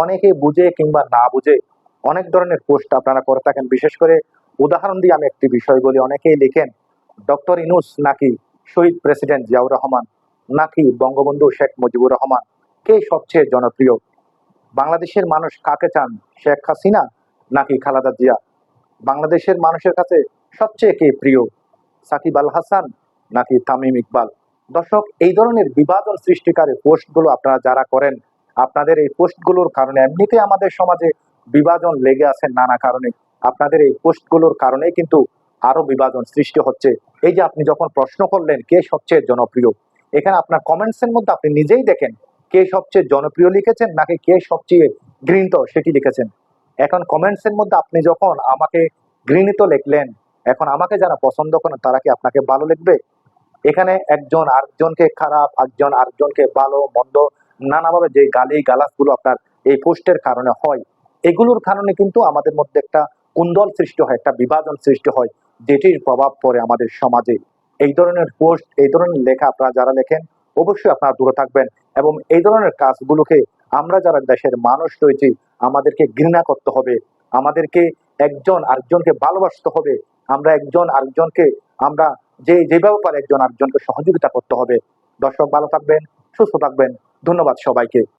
অনেকে বুঝে কিংবা না বুঝে অনেক ধরনের পোস্ট আপনারা করে থাকেন। বিশেষ করে উদাহরণ দিয়ে আমি একটি বিষয় বলি, অনেকেই লিখেন ডক্টর ইউনূস নাকি শহীদ প্রেসিডেন্ট জিয়াউর রহমান নাকি বঙ্গবন্ধু শেখ মুজিবুর রহমান কে সবচেয়ে জনপ্রিয়? বাংলাদেশের মানুষ কাকে চান, শেখ হাসিনা নাকি খালেদা জিয়া? বাংলাদেশের মানুষের কাছে সবচেয়ে কে প্রিয়, সাকিব আল হাসান নাকি তামিম ইকবাল? দর্শক, এই ধরনের বিভাজন সৃষ্টিকারী পোস্টগুলো আপনারা যারা করেন, আপনাদের এই পোস্টগুলোর কারণে এমনিতে আমাদের সমাজে বিভাজন লেগে আছে নানা কারণে। আপনাদের এই পোস্টগুলোর কারণে কিন্তু আরো বিভাজন সৃষ্টি হচ্ছে। এই যে আপনি যখন প্রশ্ন করলেন কে সবচেয়ে জনপ্রিয়, এখানে আপনার কমেন্টস এর মধ্যে আপনি নিজেই দেখেন কে সবচেয়ে জনপ্রিয় লিখেছেন নাকি কে সবচেয়ে ঘৃণিত সেটি লিখেছেন। এখন কমেন্টস এর মধ্যে আপনি যখন আমাকে ঘৃণিত লিখলেন, এখন আমাকে যারা পছন্দ করেন তারা কি আপনাকে ভালো লিখবে? এখানে একজন আরেকজনকে খারাপ, একজন আরেকজনকে ভালো মন্দ নানাভাবে যে গালি গালাজ গুলো আপনার এই পোস্টের কারণে হয়, এগুলোর কারণে কিন্তু আমাদের মধ্যে একটা কুন্দল সৃষ্টি হয়, একটা বিভাজন সৃষ্টি হয়, যেটির প্রভাব পড়ে আমাদের সমাজে। এই ধরনের পোস্ট, এই ধরনের লেখা আপনারা যারা লেখেন অবশ্যই আপনারা দূরে থাকবেন। এবং এই ধরনের কাজগুলোকে আমরা যারা দেশের মানুষ রয়েছি আমাদেরকে ঘৃণা করতে হবে, আমাদেরকে একজন আরেকজনকে ভালোবাসতে হবে, আমরা একজন আরেকজনকে আমরা যেভাবে পারে একজন আরেকজনকে সহযোগিতা করতে হবে। দর্শক, ভালো থাকবেন, সুস্থ থাকবেন। ধন্যবাদ সবাইকে।